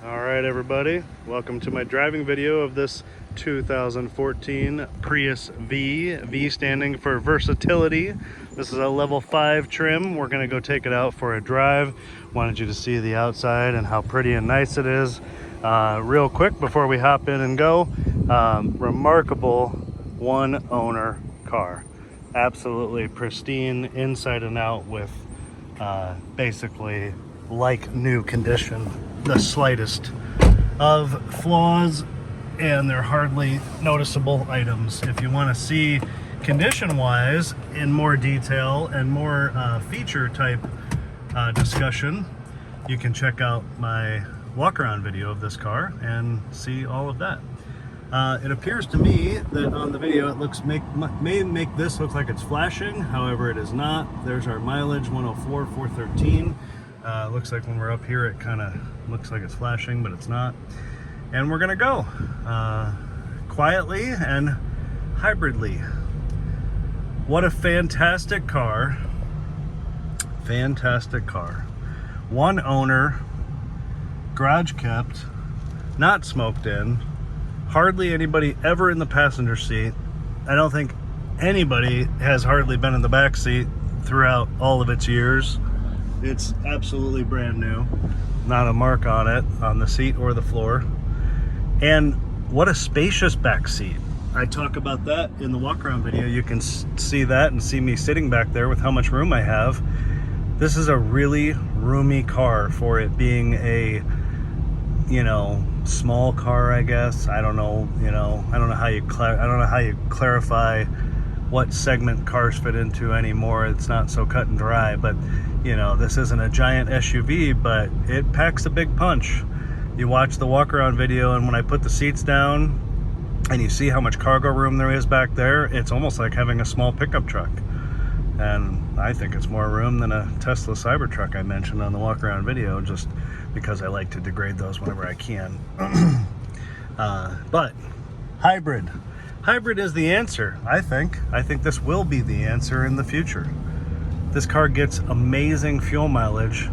All right, everybody, welcome to my driving video of this 2014 Prius V standing for Versatility. This is a level 5 trim. We're gonna go take it out for a drive. Wanted you to see the outside and how pretty and nice it is. Real quick before we hop in and go, remarkable one owner car. Absolutely pristine inside and out with basically like new condition. The slightest of flaws, and they're hardly noticeable items. If you want to see condition wise in more detail and more feature type discussion, you can check out my walk around video of this car and see all of that. It appears to me that on the video it looks may make this look like it's flashing. However, it is not. There's our mileage, 104, 413. Looks like when we're up here it kind of looks like it's flashing, but it's not. And we're gonna go quietly and hybridly. What a fantastic car. Fantastic car. One owner, garage kept, not smoked in, hardly anybody ever in the passenger seat. I don't think anybody has hardly been in the back seat throughout all of its years. It's absolutely brand new. Not a mark on it, on the seat or the floor. And what a spacious back seat. I talk about that in the walk around video. You can see that and see me sitting back there with how much room I have. This is a really roomy car for it being a, you know, small car, I guess. I don't know, I don't know how you clarify what segment cars fit into anymore. It's not so cut and dry, but you know, this isn't a giant SUV, but it packs a big punch. You watch the walk around video, and when I put the seats down and you see how much cargo room there is back there, it's almost like having a small pickup truck. And I think it's more room than a Tesla Cybertruck I mentioned on the walk around video, just because I like to degrade those whenever I can. But hybrid. Hybrid is the answer, I think. I think this will be the answer in the future. This car gets amazing fuel mileage,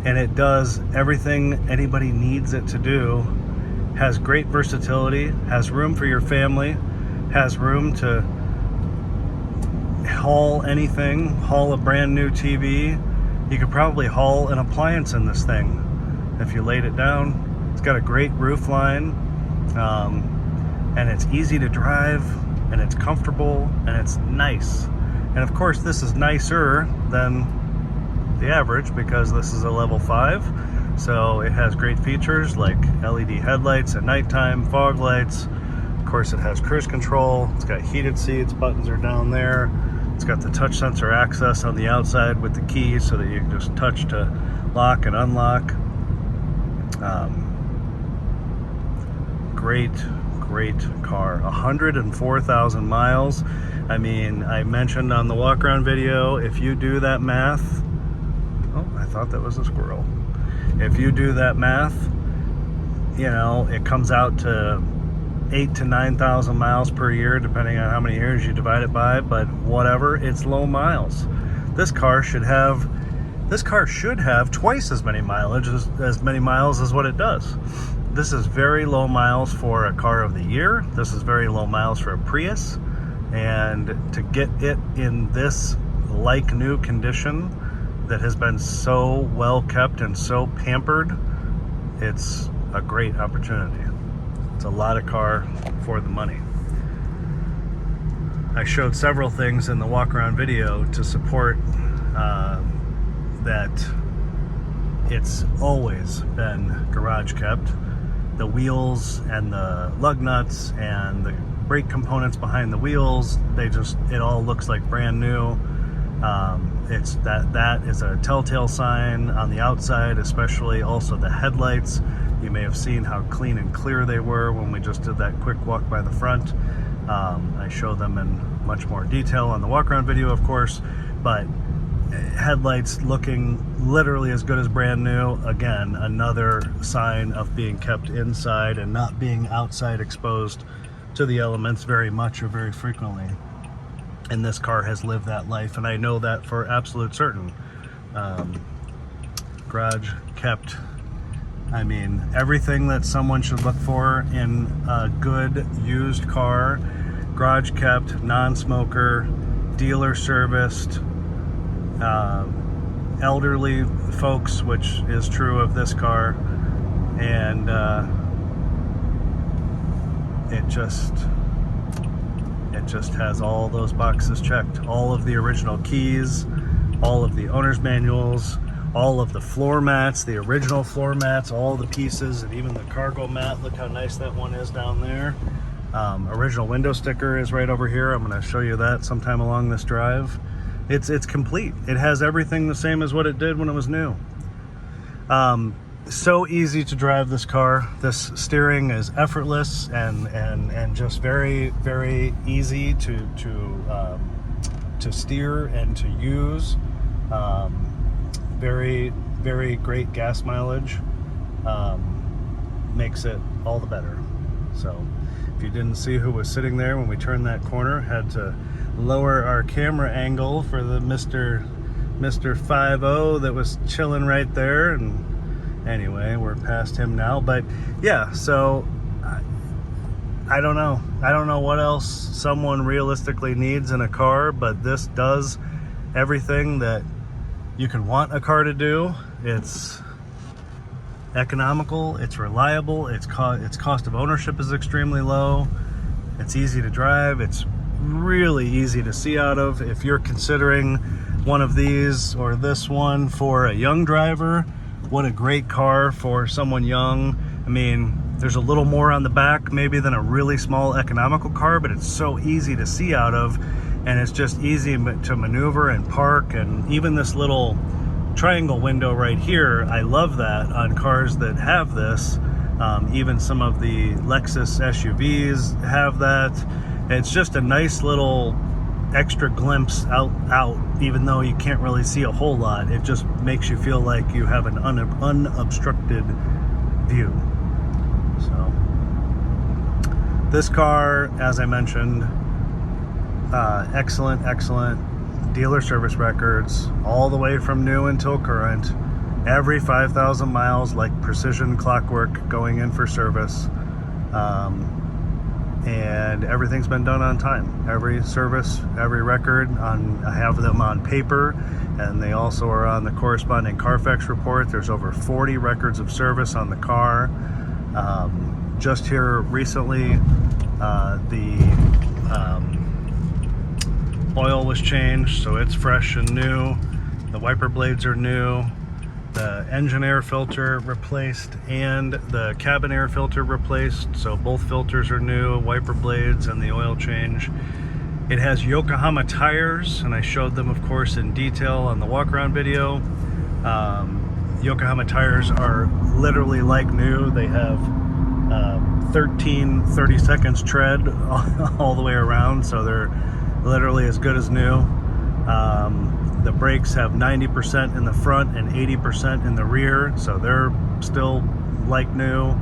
and it does everything anybody needs it to do. Has great versatility, has room for your family, has room to haul anything, haul a brand new TV. You could probably haul an appliance in this thing if you laid it down. It's got a great roof line, and it's easy to drive, and it's comfortable, and it's nice. And of course, this is nicer than the average because this is a level 5. So it has great features like LED headlights at nighttime, fog lights. Of course, it has cruise control. It's got heated seats, buttons are down there. It's got the touch sensor access on the outside with the keys so that you can just touch to lock and unlock. Great car. 104,000 miles. I mean, I mentioned on the walk around video, if you do that math, oh, I thought that was a squirrel. If you do that math, you know, it comes out to 8,000 to 9,000 miles per year, depending on how many years you divide it by, but whatever, it's low miles. This car should have twice as many mileage, as many miles as what it does. This is very low miles for a car of the year. This is very low miles for a Prius. And to get it in this like new condition that has been so well kept and so pampered, it's a great opportunity. It's a lot of car for the money. I showed several things in the walk around video to support that it's always been garage kept. The wheels and the lug nuts and the brake components behind the wheels, it all looks like brand new. That is a telltale sign on the outside, especially also the headlights. You may have seen how clean and clear they were when we just did that quick walk by the front. I show them in much more detail on the walk around video, of course, but headlights looking literally as good as brand new. Again, another sign of being kept inside and not being outside exposed to the elements very much or very frequently. And this car has lived that life, and I know that for absolute certain. Garage kept I mean, everything that someone should look for in a good used car: garage kept, non-smoker, dealer serviced, elderly folks, which is true of this car, and it just has all those boxes checked. All of the original keys, all of the owner's manuals, all of the floor mats, the original floor mats, all the pieces, and even the cargo mat. Look how nice that one is down there. Original window sticker is right over here. I'm going to show you that sometime along this drive. It's complete. It has everything the same as what it did when it was new. So easy to drive this car. This steering is effortless and just very, very easy to steer and to use. Very, very great gas mileage. Makes it all the better. So if you didn't see who was sitting there when we turned that corner, had to lower our camera angle for the Mr. 5-0 that was chilling right there. And anyway, we're past him now. But yeah, so I don't know what else someone realistically needs in a car, but this does everything that you can want a car to do. It's economical, it's reliable, its cost of ownership is extremely low, it's easy to drive, it's really easy to see out of. If you're considering one of these or this one for a young driver, what a great car for someone young. I mean, there's a little more on the back maybe than a really small economical car, but it's so easy to see out of, and it's just easy to maneuver and park. And even this little triangle window right here, I love that on cars that have this. Even some of the Lexus SUVs have that. It's just a nice little extra glimpse out, even though you can't really see a whole lot. It just makes you feel like you have an unobstructed view. So this car, as I mentioned, excellent dealer service records, all the way from new until current, every 5,000 miles, like precision clockwork, going in for service. And everything's been done on time. Every service, every record, I have them on paper, and they also are on the corresponding Carfax report. There's over 40 records of service on the car. Just here recently, the oil was changed, so it's fresh and new. The wiper blades are new. The engine air filter replaced and the cabin air filter replaced, so both filters are new, wiper blades and the oil change. It has Yokohama tires, and I showed them, of course, in detail on the walk-around video. Yokohama tires are literally like new. They have 30 seconds tread all the way around, so they're literally as good as new. The brakes have 90% in the front and 80% in the rear, so they're still like new.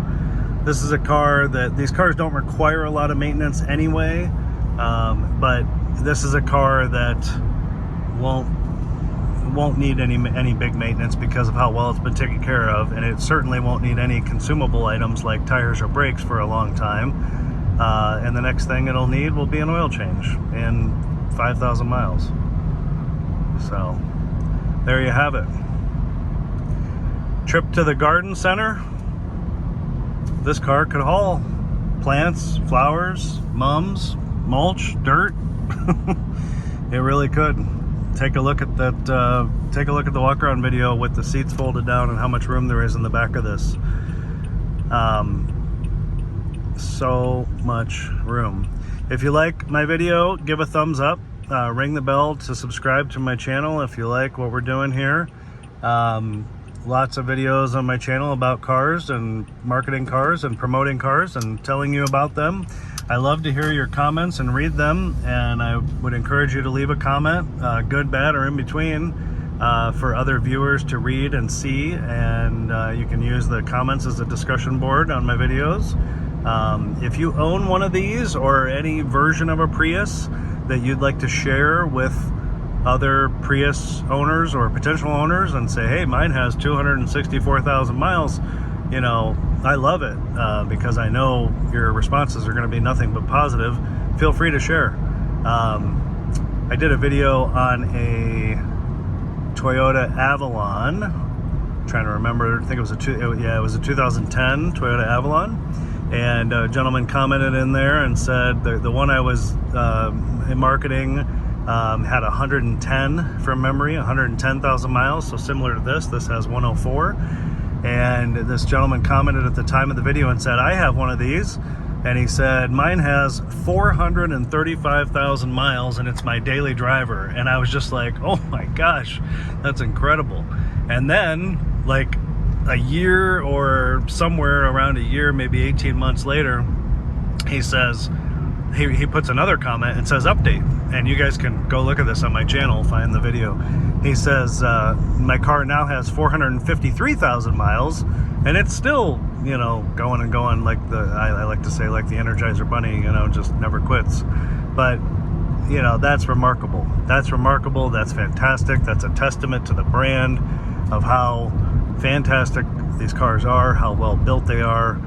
This is a car that, these cars don't require a lot of maintenance anyway, but this is a car that won't need any big maintenance because of how well it's been taken care of, and it certainly won't need any consumable items like tires or brakes for a long time. And the next thing it'll need will be an oil change in 5,000 miles. So there you have it. Trip to the garden center. This car could haul plants, flowers, mums, mulch, dirt. It really could. Take a look at that. Take a look at the walk-around video with the seats folded down and how much room there is in the back of this. So much room. If you like my video, give a thumbs up. Ring the bell to subscribe to my channel if you like what we're doing here. Lots of videos on my channel about cars and marketing cars and promoting cars and telling you about them. I love to hear your comments and read them, and I would encourage you to leave a comment, good, bad, or in between, for other viewers to read and see. And you can use the comments as a discussion board on my videos. If you own one of these or any version of a Prius that you'd like to share with other Prius owners or potential owners and say, hey, mine has 264,000 miles, you know, I love it because I know your responses are going to be nothing but positive. Feel free to share. I did a video on a Toyota Avalon. I'm trying to remember. I think it was a 2010 Toyota Avalon, and a gentleman commented in there and said the one I was in marketing had 110 from memory, 110,000 miles. So similar to this has 104. And this gentleman commented at the time of the video and said, I have one of these. And he said, mine has 435,000 miles and it's my daily driver. And I was just like, oh my gosh, that's incredible. And then like a year or somewhere around a year, maybe 18 months later, he says, he puts another comment and says update. And you guys can go look at this on my channel, find the video. He says, my car now has 453,000 miles and it's still, you know, going and going like I like to say, like the Energizer Bunny, you know, just never quits. But, you know, that's remarkable. That's remarkable. That's fantastic. That's a testament to the brand of how fantastic these cars are, how well built they are,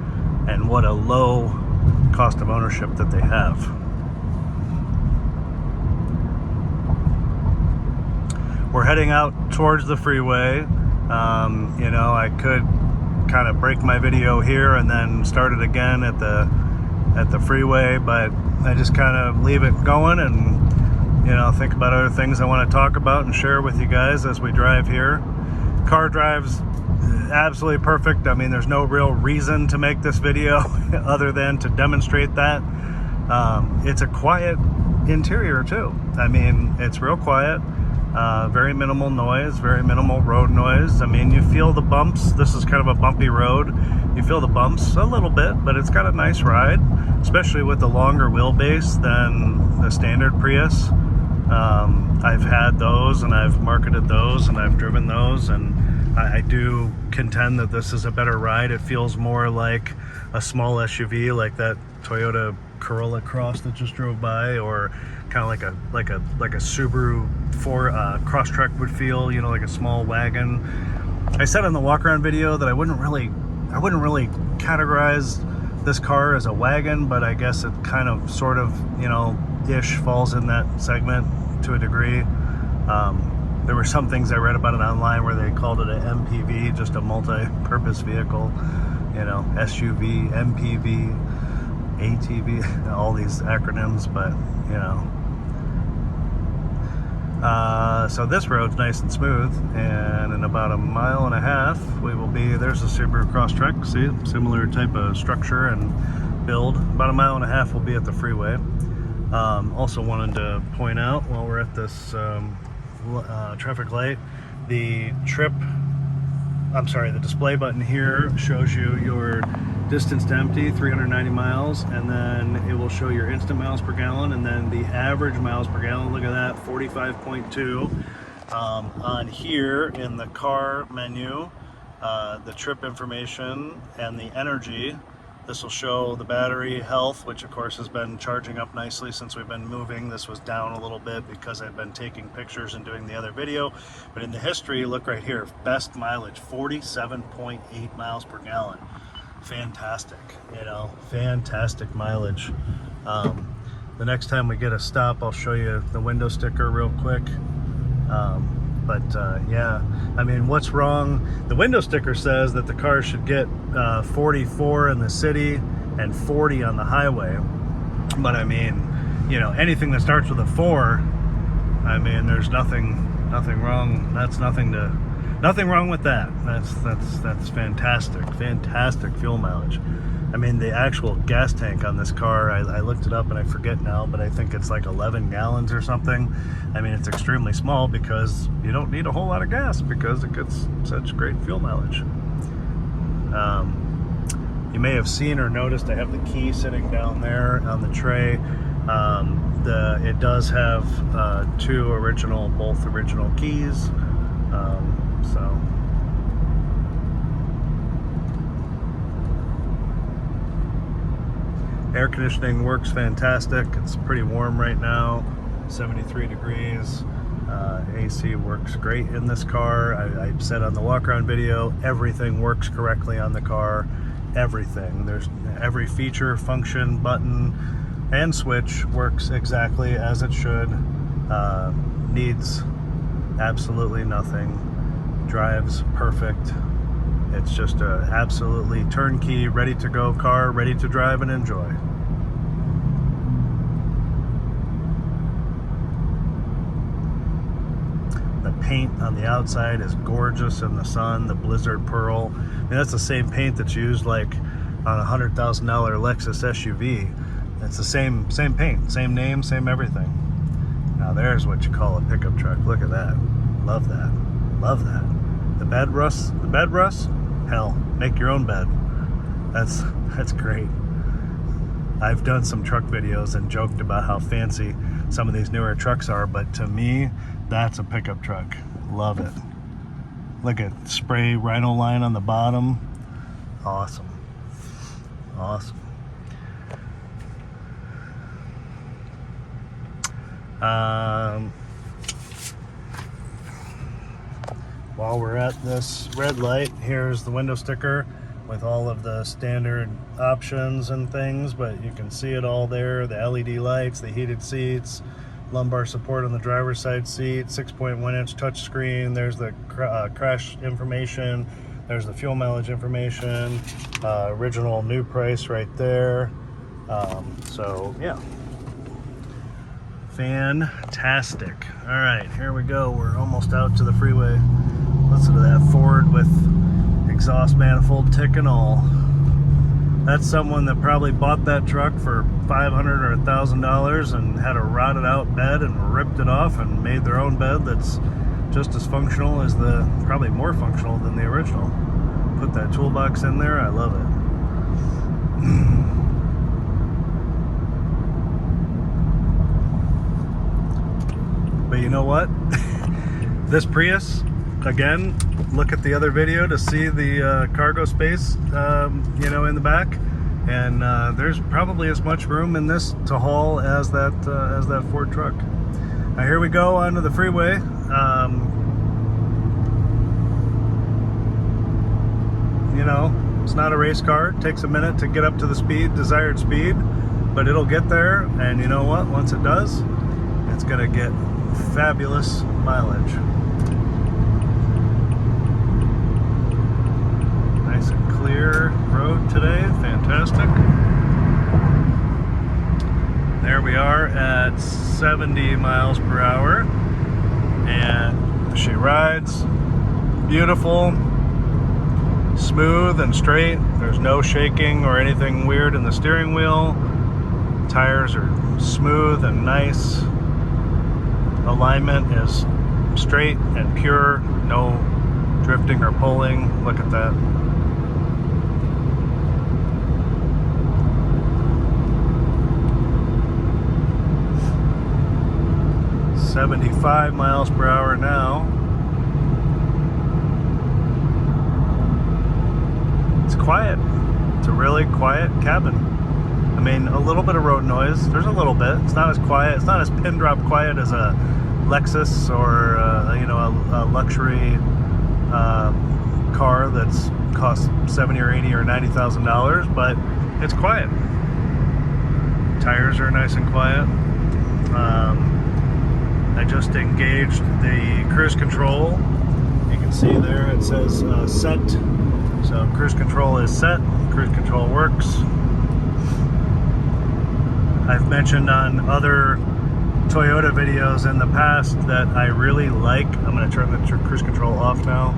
and what a low cost of ownership that they have. We're heading out towards the freeway. You know, I could kind of break my video here and then start it again at the freeway, but I just kind of leave it going and, you know, think about other things I want to talk about and share with you guys as we drive here. Car drives absolutely perfect. I mean, there's no real reason to make this video other than to demonstrate that. It's a quiet interior too. I mean, it's real quiet. Very minimal noise, very minimal road noise. I mean, you feel the bumps. This is kind of a bumpy road. You feel the bumps a little bit, but it's got a nice ride, especially with the longer wheelbase than the standard Prius. I've had those and I've marketed those and I've driven those, and I do contend that this is a better ride. It feels more like a small SUV, like that Toyota Corolla Cross that just drove by, or kind of like a Subaru Crosstrek would feel, you know, like a small wagon. I said in the walk around video that I wouldn't really categorize this car as a wagon, but I guess it kind of sort of, you know, ish falls in that segment to a degree. There were some things I read about it online where they called it an MPV, just a multi-purpose vehicle, you know, SUV, MPV, ATV, all these acronyms, but you know. So this road's nice and smooth, and in about a mile and a half we will be, there's a Subaru Crosstrek, see, similar type of structure and build. About a mile and a half we'll be at the freeway. Also wanted to point out while we're at this traffic light, the display button here shows you your distance to empty, 390 miles, and then it will show your instant miles per gallon, and then the average miles per gallon. Look at that, 45.2. On here in the car menu, the trip information and the energy. This will show the battery health, which of course has been charging up nicely since we've been moving. This was down a little bit because I've been taking pictures and doing the other video. But in the history, look right here, best mileage, 47.8 miles per gallon. Fantastic, you know, fantastic mileage. The next time we get a stop, I'll show you the window sticker real quick. Yeah, I mean, what's wrong? The window sticker says that the car should get 44 in the city and 40 on the highway. But I mean, you know, anything that starts with a 4, I mean, there's nothing wrong. That's nothing wrong with that. That's fantastic fuel mileage. I mean, the actual gas tank on this car, I looked it up and I forget now, but I think it's like 11 gallons or something. I mean, it's extremely small because you don't need a whole lot of gas because it gets such great fuel mileage. You may have seen or noticed I have the key sitting down there on the tray. It does have both original keys. Air conditioning works fantastic. It's pretty warm right now, 73 degrees. AC works great in this car. I said on the walk around video, everything works correctly on the car. Everything. There's every feature, function, button, and switch works exactly as it should. Needs absolutely nothing. Drives perfect. It's just a absolutely turnkey, ready to go car, ready to drive and enjoy. The paint on the outside is gorgeous in the sun, the Blizzard Pearl. I mean, that's the same paint that's used like on a $100,000 Lexus SUV. It's the same paint, same name, same everything. Now there's what you call a pickup truck. Look at that. Love that. Love that. The bed rust, hell, make your own bed. That's great. I've done some truck videos and joked about how fancy some of these newer trucks are, but to me, that's a pickup truck. Love it. Look at spray rhino line on the bottom. Awesome. Awesome. While we're at this red light, here's the window sticker with all of the standard options and things, but you can see it all there. The LED lights, the heated seats, lumbar support on the driver's side seat, 6.1-inch touchscreen. There's the crash information. There's the fuel mileage information. Original new price right there. So yeah, fantastic. All right, here we go. We're almost out to the freeway. Listen to that Ford with exhaust manifold tick and all. That's someone that probably bought that truck for $500 or $1,000 and had a rotted out bed and ripped it off and made their own bed that's just as functional as probably more functional than the original. Put that toolbox in there. I love it. But you know what? This Prius, again, look at the other video to see the cargo space, in the back, and there's probably as much room in this to haul as that Ford truck. Now here we go onto the freeway. It's not a race car. It takes a minute to get up to the desired speed, but it'll get there, and you know what? Once it does, it's gonna get fabulous mileage. Nice and clear road today, fantastic. There we are at 70 miles per hour, and she rides beautiful, smooth and straight. There's no shaking or anything weird in the steering wheel. Tires are smooth and nice. Alignment is straight and pure, no drifting or pulling. Look at that. $75 miles per hour now. It's quiet. It's a really quiet cabin. I mean, a little bit of road noise. There's a little bit. It's not as quiet. It's not as pin drop quiet as a Lexus or a luxury car that's cost $70,000 or $80,000 or $90,000, but it's quiet. Tires are nice and quiet. I just engaged the cruise control. You can see there it says set. So cruise control is set. Cruise control works. I've mentioned on other Toyota videos in the past that I really like. I'm going to turn the cruise control off now.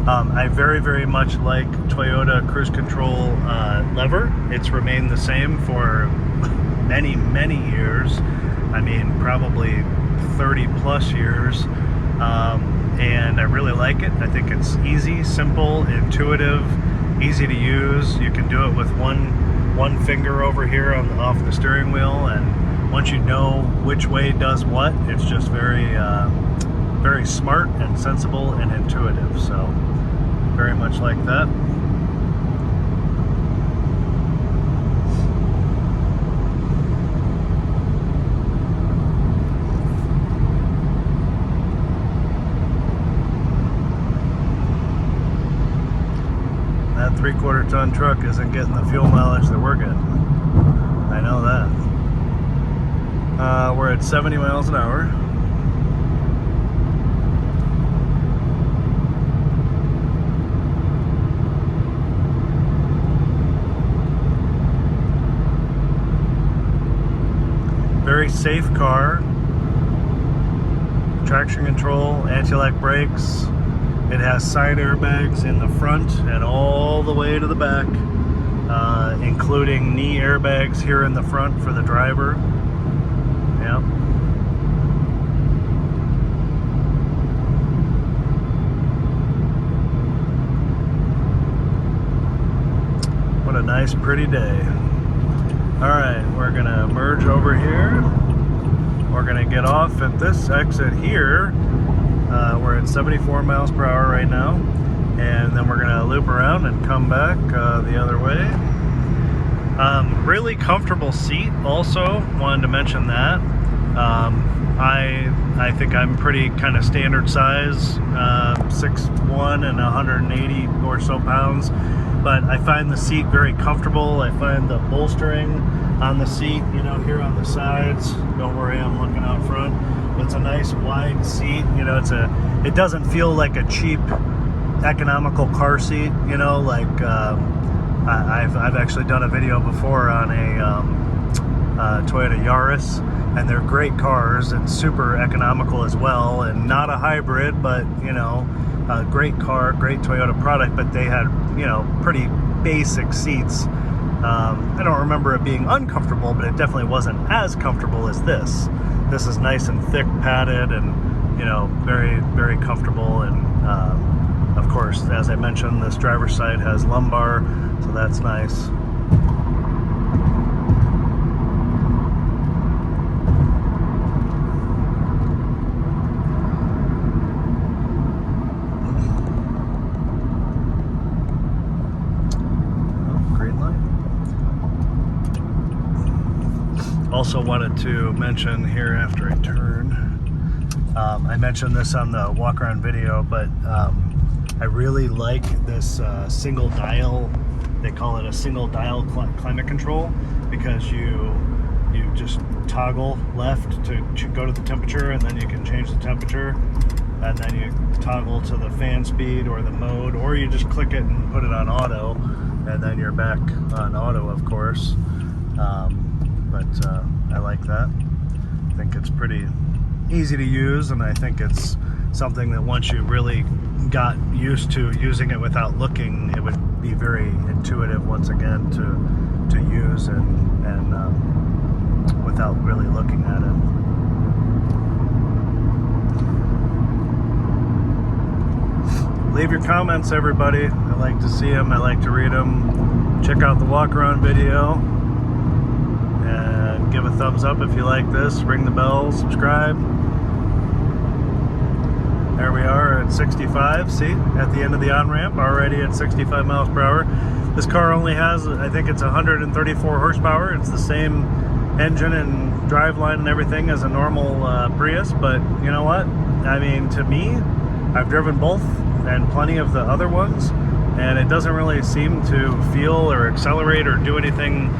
I very, very much like Toyota cruise control lever. It's remained the same for many, many years. I mean, probably 30 plus years. And I really like it. I think it's easy, simple, intuitive, easy to use. You can do it with one finger over here off the steering wheel, and once you know which way does what, it's just very very smart and sensible and intuitive. So very much like that. 3/4 ton truck isn't getting the fuel mileage that we're getting. I know that. We're at 70 miles an hour. Very safe car. Traction control, anti-lock brakes. It has side airbags in the front and all the way to the back, including knee airbags here in the front for the driver. Yep. What a nice, pretty day. All right, we're gonna merge over here. We're gonna get off at this exit here. We're at 74 miles per hour right now, and then we're gonna loop around and come back the other way. Really comfortable seat. Also wanted to mention that. I think I'm pretty kind of standard size, 6'1" and 180 or so pounds. But I find the seat very comfortable. I find the bolstering on the seat, you know, here on the sides. Don't worry, I'm looking out front. It's a nice wide seat. You know, it doesn't feel like a cheap, economical car seat. You know, like I've actually done a video before on a Toyota Yaris, and they're great cars and super economical as well, and not a hybrid, but you know. Great car, great Toyota product, but they had, you know, pretty basic seats. I don't remember it being uncomfortable, but it definitely wasn't as comfortable as this. This is nice and thick, padded, and, you know, very, very comfortable. And of course, as I mentioned, this driver's side has lumbar, so that's nice. Also wanted to mention here after I turn, I mentioned this on the walk around video, but I really like this single dial. They call it a single dial climate control, because you just toggle left to go to the temperature, and then you can change the temperature, and then you toggle to the fan speed or the mode, or you just click it and put it on auto, and then you're back on auto, of course. But I like that. I think it's pretty easy to use, and I think it's something that once you really got used to using it without looking, it would be very intuitive once again to use and without really looking at it. Leave your comments, everybody. I like to see them. I like to read them. Check out the walk around video. And give a thumbs up if you like this. Ring the bell, subscribe. There we are at 65. See, at the end of the on-ramp, already at 65 miles per hour. This car only has, I think it's 134 horsepower. It's the same engine and driveline and everything as a normal Prius, but you know what? I mean, to me, I've driven both and plenty of the other ones, and it doesn't really seem to feel or accelerate or do anything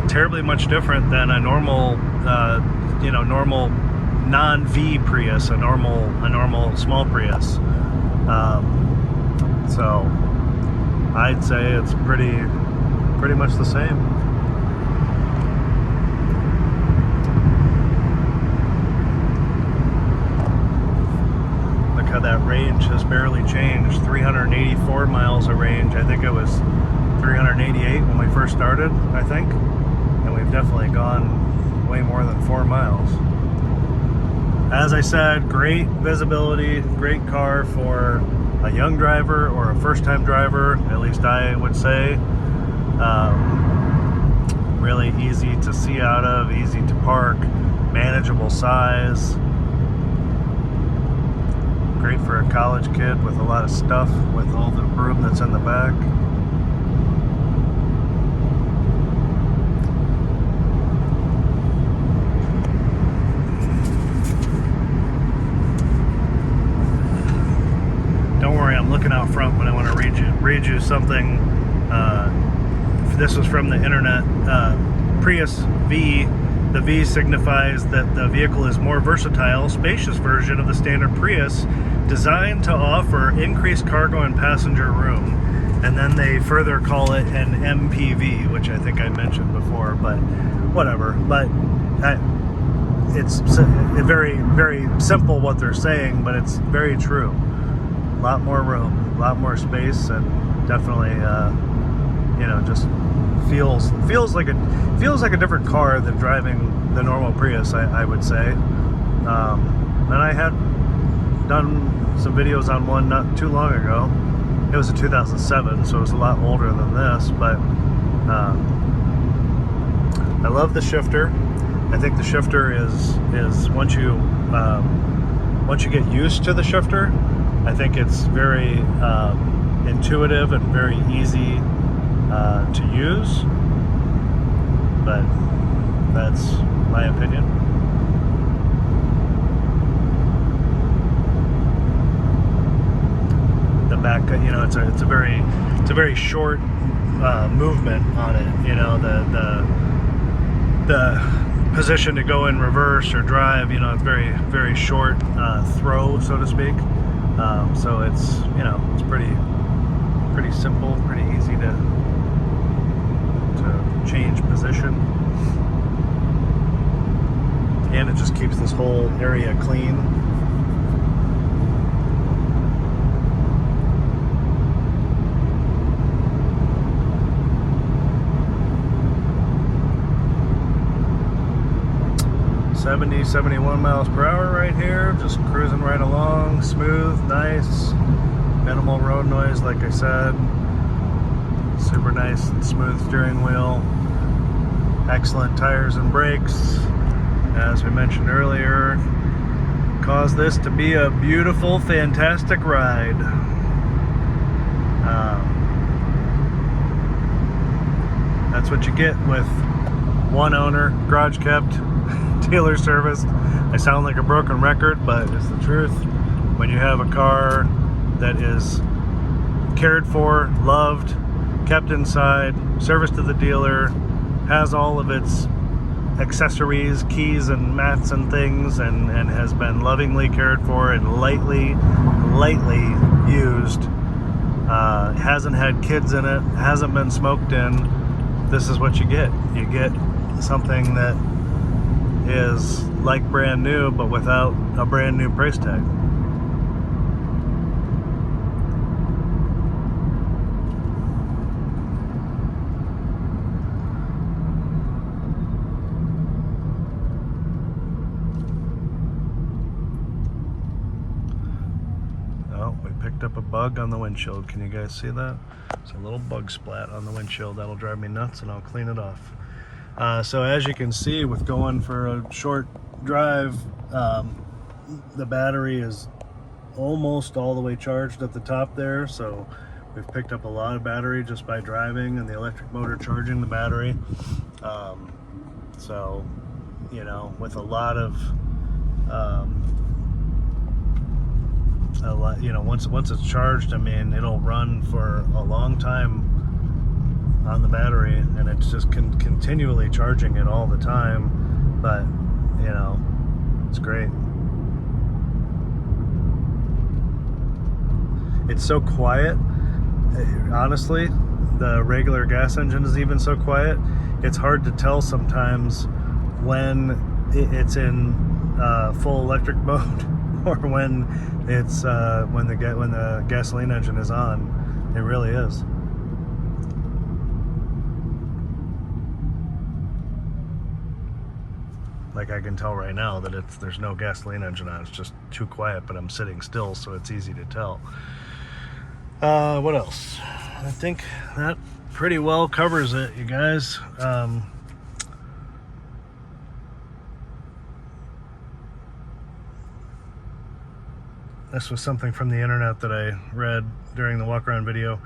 terribly much different than a normal, you know, normal non-V Prius, a normal small Prius. So I'd say it's pretty much the same. Look how that range has barely changed. 384 miles of range. I think it was 388 when we first started, I think. And we've definitely gone way more than 4 miles. As I said, great visibility, great car for a young driver or a first-time driver, at least I would say. Really easy to see out of, easy to park, manageable size. Great for a college kid with a lot of stuff, with all the room that's in the back. Don't worry, I'm looking out front when I want to read you something this was from the internet. Prius V. The V signifies that the vehicle is more versatile, spacious version of the standard Prius, designed to offer increased cargo and passenger room. And then they further call it an MPV, which I think I mentioned before, but whatever. But it's very, very simple what they're saying, but it's very true. A lot more room, a lot more space, and definitely, just feels like a different car than driving the normal Prius, I would say. And I had done some videos on one not too long ago. It was a 2007, so it was a lot older than this, but I love the shifter. I think the shifter is once you get used to the shifter, I think it's very intuitive and very easy to use, but that's my opinion. The back, it's a very short movement on it. The position to go in reverse or drive, it's very, very short throw, so to speak. So it's pretty simple, pretty easy to change position, and it just keeps this whole area clean. $70, 71 miles per hour right here, just cruising right along, smooth, nice, minimal road noise, like I said, super nice and smooth steering wheel, excellent tires and brakes, as we mentioned earlier, cause this to be a beautiful, fantastic ride. That's what you get with one owner, garage kept, dealer service. I sound like a broken record, but it's the truth. When you have a car that is cared for, loved, kept inside, serviced to the dealer, has all of its accessories, keys and mats and things, and has been lovingly cared for and lightly used, hasn't had kids in it, hasn't been smoked in, this is what you get. You get something that is like brand new, but without a brand new price tag. Oh, we picked up a bug on the windshield. Can you guys see that? It's a little bug splat on the windshield. That'll drive me nuts, and I'll clean it off. So as you can see, with going for a short drive, the battery is almost all the way charged at the top there. So we've picked up a lot of battery just by driving, and the electric motor charging the battery. So, with a lot of, once it's charged, it'll run for a long time on the battery, and it's just continually charging it all the time. But it's great. It's so quiet, honestly. The regular gas engine is even so quiet, it's hard to tell sometimes when it's in full electric mode or when it's when the gasoline engine is on. It really is. Like, I can tell right now that there's no gasoline engine on. It's just too quiet, but I'm sitting still, so it's easy to tell. What else? I think that pretty well covers it, you guys. This was something from the internet that I read during the walk-around video.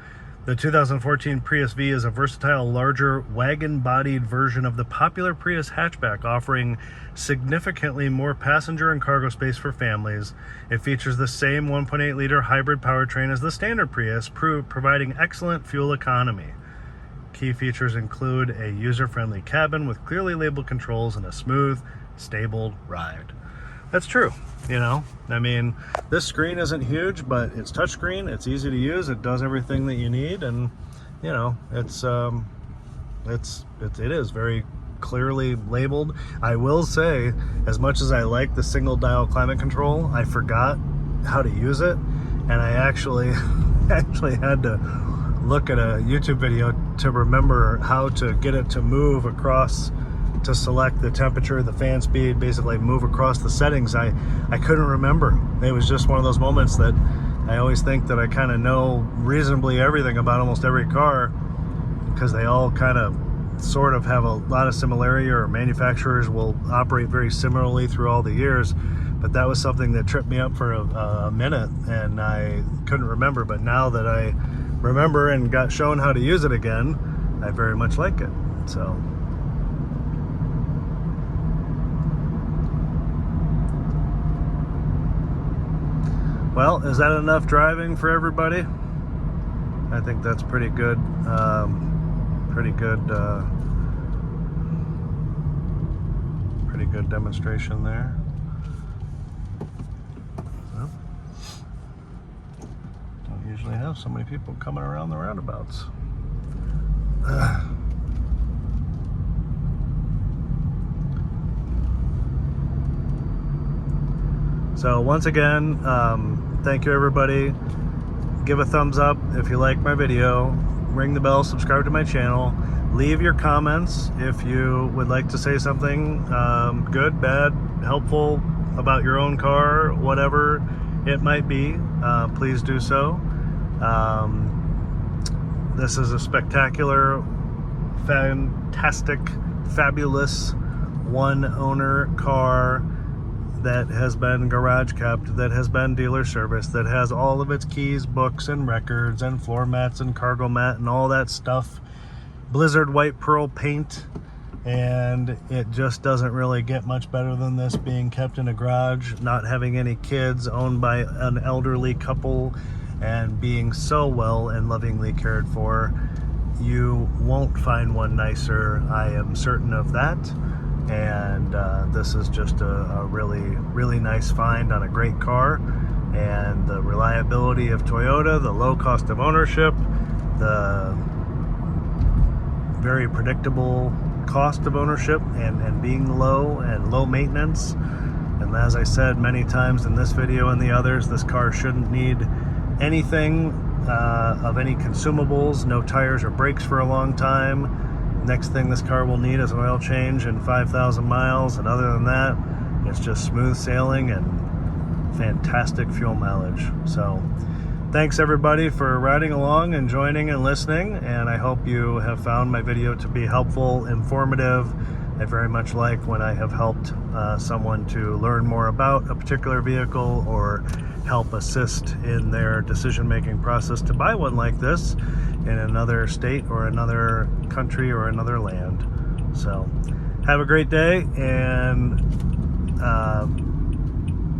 The 2014 Prius V is a versatile, larger, wagon-bodied version of the popular Prius hatchback, offering significantly more passenger and cargo space for families. It features the same 1.8-liter hybrid powertrain as the standard Prius, providing excellent fuel economy. key features include a user-friendly cabin with clearly labeled controls and a smooth, stable ride. That's true, you know. I mean, this screen isn't huge, but it's touchscreen, it's easy to use, it does everything that you need, and you know, it is very clearly labeled. I will say, as much as I like the single dial climate control, I forgot how to use it, and I actually had to look at a YouTube video to remember how to get it to move across, to select the temperature, the fan speed, basically move across the settings. I couldn't remember. It was just one of those moments that I always think that I kind of know reasonably everything about almost every car, because they all kind of sort of have a lot of similarity, or manufacturers will operate very similarly through all the years. But that was something that tripped me up for a minute, and I couldn't remember. But now that I remember and got shown how to use it again, I very much like it. So well, is that enough driving for everybody? I think that's pretty good. Pretty good demonstration there. Well, don't usually have so many people coming around the roundabouts. So once again, thank you everybody. Give a thumbs up if you like my video. Ring the bell, subscribe to my channel. Leave your comments if you would like to say something good, bad, helpful about your own car, whatever it might be. Please do so. This is a spectacular, fantastic, fabulous one-owner car that has been garage kept, that has been dealer service, that has all of its keys, books, and records, and floor mats, and cargo mat, and all that stuff. Blizzard white pearl paint, and it just doesn't really get much better than this, being kept in a garage, not having any kids, owned by an elderly couple, and being so well and lovingly cared for. You won't find one nicer, I am certain of that. And this is just a really nice find on a great car. And the reliability of Toyota, the low cost of ownership, the very predictable cost of ownership, and being low and low maintenance. And as I said many times in this video and the others, this car shouldn't need anything of any consumables, no tires or brakes for a long time. Next thing this car will need is an oil change in 5,000 miles, and other than that, it's just smooth sailing and fantastic fuel mileage. So thanks everybody for riding along and joining and listening, and I hope you have found my video to be helpful, informative. I very much like when I have helped someone to learn more about a particular vehicle, or help assist in their decision-making process to buy one like this in another state or another country or another land. So have a great day, and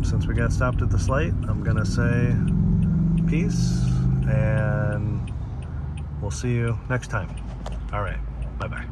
since we got stopped at this light, I'm gonna say peace, and we'll see you next time. All right, bye-bye.